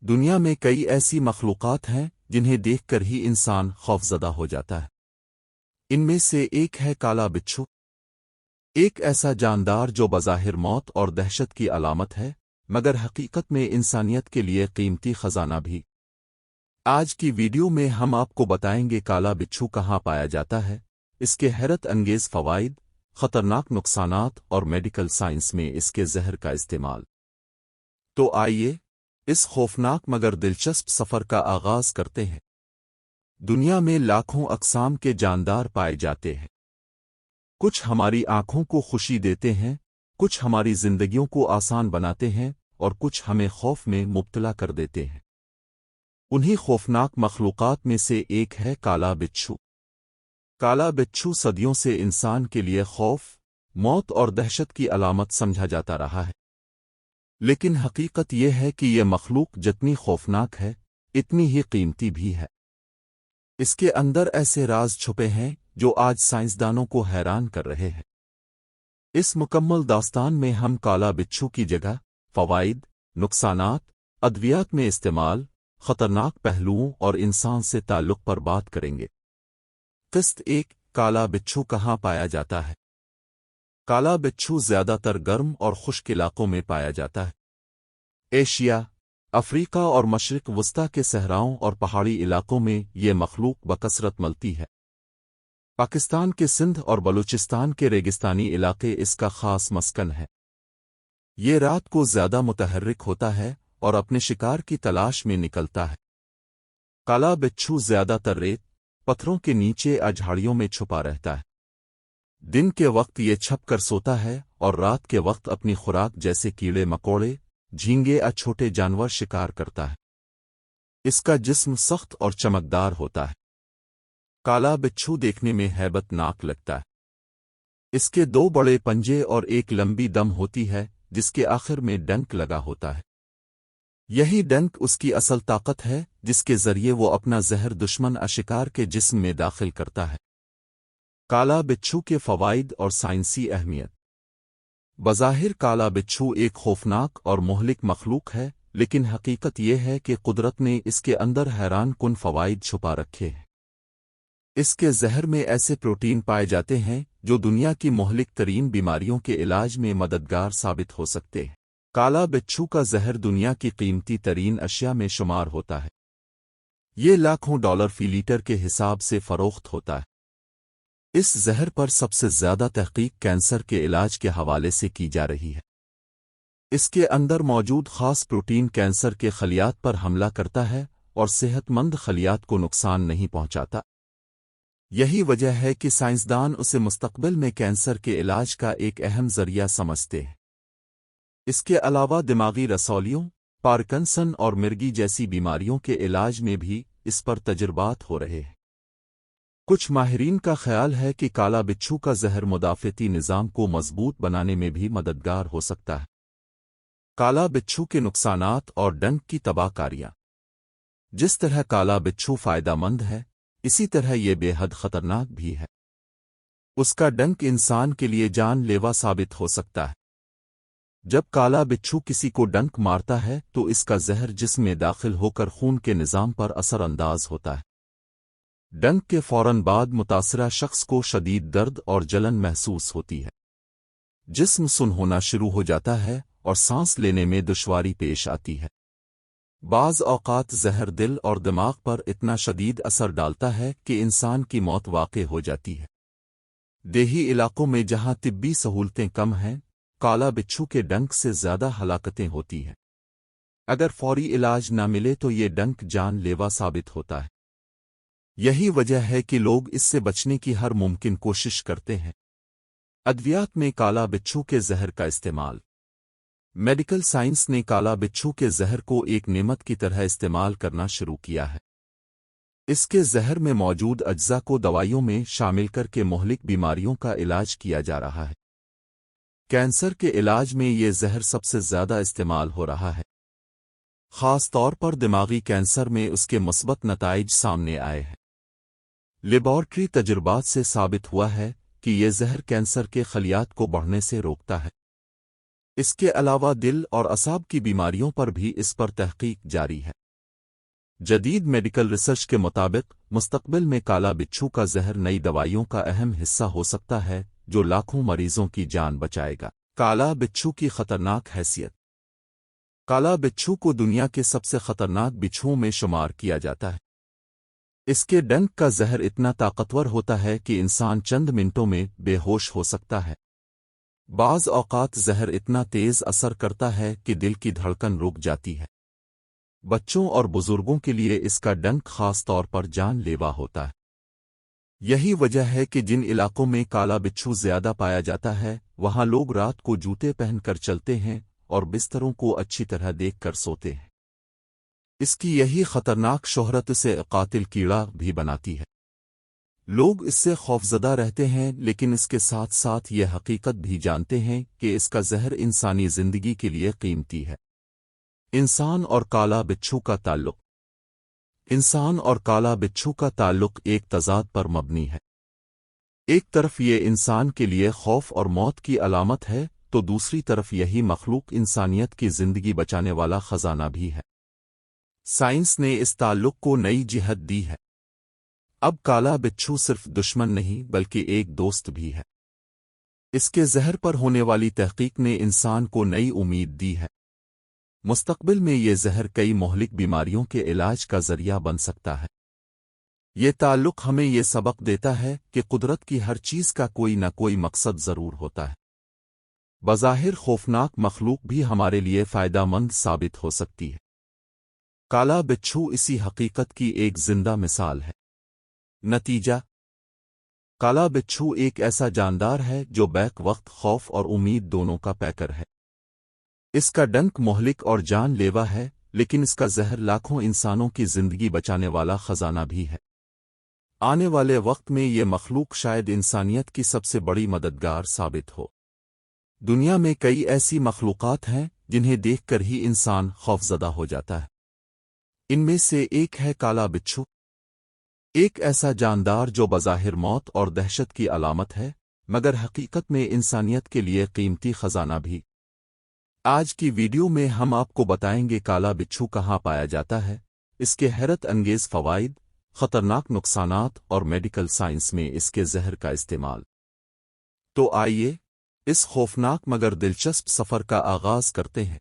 دنیا میں کئی ایسی مخلوقات ہیں جنہیں دیکھ کر ہی انسان خوفزدہ ہو جاتا ہے۔ ان میں سے ایک ہے کالا بچھو، ایک ایسا جاندار جو بظاہر موت اور دہشت کی علامت ہے، مگر حقیقت میں انسانیت کے لیے قیمتی خزانہ بھی۔ آج کی ویڈیو میں ہم آپ کو بتائیں گے کالا بچھو کہاں پایا جاتا ہے، اس کے حیرت انگیز فوائد، خطرناک نقصانات اور میڈیکل سائنس میں اس کے زہر کا استعمال۔ تو آئیے اس خوفناک مگر دلچسپ سفر کا آغاز کرتے ہیں۔ دنیا میں لاکھوں اقسام کے جاندار پائے جاتے ہیں۔ کچھ ہماری آنکھوں کو خوشی دیتے ہیں، کچھ ہماری زندگیوں کو آسان بناتے ہیں اور کچھ ہمیں خوف میں مبتلا کر دیتے ہیں۔ انہی خوفناک مخلوقات میں سے ایک ہے کالا بچھو۔ کالا بچھو صدیوں سے انسان کے لیے خوف، موت اور دہشت کی علامت سمجھا جاتا رہا ہے۔ لیکن حقیقت یہ ہے کہ یہ مخلوق جتنی خوفناک ہے، اتنی ہی قیمتی بھی ہے۔ اس کے اندر ایسے راز چھپے ہیں جو آج سائنسدانوں کو حیران کر رہے ہیں۔ اس مکمل داستان میں ہم کالا بچھو کی جگہ، فوائد، نقصانات، ادویات میں استعمال، خطرناک پہلوؤں اور انسان سے تعلق پر بات کریں گے۔ قسط 1، کالا بچھو کہاں پایا جاتا ہے؟ کالا بچھو زیادہ تر گرم اور خشک علاقوں میں پایا جاتا ہے۔ ایشیا، افریقہ اور مشرق وسطیٰ کے صحراؤں اور پہاڑی علاقوں میں یہ مخلوق بکثرت ملتی ہے۔ پاکستان کے سندھ اور بلوچستان کے ریگستانی علاقے اس کا خاص مسکن ہے۔ یہ رات کو زیادہ متحرک ہوتا ہے اور اپنے شکار کی تلاش میں نکلتا ہے۔ کالا بچھو زیادہ تر ریت، پتھروں کے نیچے جھاڑیوں میں چھپا رہتا ہے۔ دن کے وقت یہ چھپ کر سوتا ہے اور رات کے وقت اپنی خوراک جیسے کیڑے مکوڑے، جھینگے یا چھوٹے جانور شکار کرتا ہے۔ اس کا جسم سخت اور چمکدار ہوتا ہے۔ کالا بچھو دیکھنے میں ہیبت ناک لگتا ہے۔ اس کے 2 بڑے پنجے اور ایک لمبی دم ہوتی ہے جس کے آخر میں ڈنک لگا ہوتا ہے۔ یہی ڈنک اس کی اصل طاقت ہے جس کے ذریعے وہ اپنا زہر دشمن شکار کے جسم میں داخل کرتا ہے۔ کالا بچھو کے فوائد اور سائنسی اہمیت۔ بظاہر کالا بچھو ایک خوفناک اور مہلک مخلوق ہے، لیکن حقیقت یہ ہے کہ قدرت نے اس کے اندر حیران کن فوائد چھپا رکھے ہیں۔ اس کے زہر میں ایسے پروٹین پائے جاتے ہیں جو دنیا کی مہلک ترین بیماریوں کے علاج میں مددگار ثابت ہو سکتے ہیں۔ کالا بچھو کا زہر دنیا کی قیمتی ترین اشیاء میں شمار ہوتا ہے۔ یہ لاکھوں ڈالر فی لیٹر کے حساب سے فروخت ہوتا ہے۔ اس زہر پر سب سے زیادہ تحقیق کینسر کے علاج کے حوالے سے کی جا رہی ہے۔ اس کے اندر موجود خاص پروٹین کینسر کے خلیات پر حملہ کرتا ہے اور صحت مند خلیات کو نقصان نہیں پہنچاتا۔ یہی وجہ ہے کہ سائنسدان اسے مستقبل میں کینسر کے علاج کا ایک اہم ذریعہ سمجھتے ہیں۔ اس کے علاوہ دماغی رسولیوں، پارکنسن اور مرگی جیسی بیماریوں کے علاج میں بھی اس پر تجربات ہو رہے ہیں۔ کچھ ماہرین کا خیال ہے کہ کالا بچھو کا زہر مدافعتی نظام کو مضبوط بنانے میں بھی مددگار ہو سکتا ہے۔ کالا بچھو کے نقصانات اور ڈنک کی تباہ کاریاں۔ جس طرح کالا بچھو فائدہ مند ہے، اسی طرح یہ بے حد خطرناک بھی ہے۔ اس کا ڈنک انسان کے لیے جان لیوا ثابت ہو سکتا ہے۔ جب کالا بچھو کسی کو ڈنک مارتا ہے تو اس کا زہر جسم میں داخل ہو کر خون کے نظام پر اثر انداز ہوتا ہے۔ ڈنک کے فوراً بعد متاثرہ شخص کو شدید درد اور جلن محسوس ہوتی ہے۔ جسم سن ہونا شروع ہو جاتا ہے اور سانس لینے میں دشواری پیش آتی ہے۔ بعض اوقات زہر دل اور دماغ پر اتنا شدید اثر ڈالتا ہے کہ انسان کی موت واقع ہو جاتی ہے۔ دیہی علاقوں میں جہاں طبی سہولتیں کم ہیں، کالا بچھو کے ڈنک سے زیادہ ہلاکتیں ہوتی ہیں۔ اگر فوری علاج نہ ملے تو یہ ڈنک جان لیوا ثابت ہوتا ہے۔ یہی وجہ ہے کہ لوگ اس سے بچنے کی ہر ممکن کوشش کرتے ہیں۔ ادویات میں کالا بچھو کے زہر کا استعمال۔ میڈیکل سائنس نے کالا بچھو کے زہر کو ایک نعمت کی طرح استعمال کرنا شروع کیا ہے۔ اس کے زہر میں موجود اجزاء کو دوائیوں میں شامل کر کے مہلک بیماریوں کا علاج کیا جا رہا ہے۔ کینسر کے علاج میں یہ زہر سب سے زیادہ استعمال ہو رہا ہے۔ خاص طور پر دماغی کینسر میں اس کے مثبت نتائج سامنے آئے ہیں۔ لیبارٹری تجربات سے ثابت ہوا ہے کہ یہ زہر کینسر کے خلیات کو بڑھنے سے روکتا ہے۔ اس کے علاوہ دل اور اعصاب کی بیماریوں پر بھی اس پر تحقیق جاری ہے۔ جدید میڈیکل ریسرچ کے مطابق مستقبل میں کالا بچھو کا زہر نئی دوائیوں کا اہم حصہ ہو سکتا ہے جو لاکھوں مریضوں کی جان بچائے گا۔ کالا بچھو کی خطرناک حیثیت۔ کالا بچھو کو دنیا کے سب سے خطرناک بچھوؤں میں شمار کیا جاتا ہے۔ اس کے ڈنک کا زہر اتنا طاقتور ہوتا ہے کہ انسان چند منٹوں میں بے ہوش ہو سکتا ہے۔ بعض اوقات زہر اتنا تیز اثر کرتا ہے کہ دل کی دھڑکن رک جاتی ہے۔ بچوں اور بزرگوں کے لیے اس کا ڈنک خاص طور پر جان لیوا ہوتا ہے۔ یہی وجہ ہے کہ جن علاقوں میں کالا بچھو زیادہ پایا جاتا ہے وہاں لوگ رات کو جوتے پہن کر چلتے ہیں اور بستروں کو اچھی طرح دیکھ کر سوتے ہیں۔ اس کی یہی خطرناک شہرت اسے قاتل کیڑا بھی بناتی ہے۔ لوگ اس سے خوفزدہ رہتے ہیں لیکن اس کے ساتھ ساتھ یہ حقیقت بھی جانتے ہیں کہ اس کا زہر انسانی زندگی کے لیے قیمتی ہے۔ انسان اور کالا بچھو کا تعلق۔ انسان اور کالا بچھو کا تعلق ایک تضاد پر مبنی ہے۔ ایک طرف یہ انسان کے لیے خوف اور موت کی علامت ہے تو دوسری طرف یہی مخلوق انسانیت کی زندگی بچانے والا خزانہ بھی ہے۔ سائنس نے اس تعلق کو نئی جہت دی ہے۔ اب کالا بچھو صرف دشمن نہیں بلکہ ایک دوست بھی ہے۔ اس کے زہر پر ہونے والی تحقیق نے انسان کو نئی امید دی ہے۔ مستقبل میں یہ زہر کئی مہلک بیماریوں کے علاج کا ذریعہ بن سکتا ہے۔ یہ تعلق ہمیں یہ سبق دیتا ہے کہ قدرت کی ہر چیز کا کوئی نہ کوئی مقصد ضرور ہوتا ہے۔ بظاہر خوفناک مخلوق بھی ہمارے لیے فائدہ مند ثابت ہو سکتی ہے۔ کالا بچھو اسی حقیقت کی ایک زندہ مثال ہے۔ نتیجہ: کالا بچھو ایک ایسا جاندار ہے جو بیک وقت خوف اور امید دونوں کا پیکر ہے۔ اس کا ڈنک مہلک اور جان لیوا ہے لیکن اس کا زہر لاکھوں انسانوں کی زندگی بچانے والا خزانہ بھی ہے۔ آنے والے وقت میں یہ مخلوق شاید انسانیت کی سب سے بڑی مددگار ثابت ہو۔ دنیا میں کئی ایسی مخلوقات ہیں جنہیں دیکھ کر ہی انسان خوفزدہ ہو جاتا ہے۔ ان میں سے ایک ہے کالا بچھو، ایک ایسا جاندار جو بظاہر موت اور دہشت کی علامت ہے مگر حقیقت میں انسانیت کے لیے قیمتی خزانہ بھی۔ آج کی ویڈیو میں ہم آپ کو بتائیں گے کالا بچھو کہاں پایا جاتا ہے، اس کے حیرت انگیز فوائد، خطرناک نقصانات اور میڈیکل سائنس میں اس کے زہر کا استعمال۔ تو آئیے اس خوفناک مگر دلچسپ سفر کا آغاز کرتے ہیں۔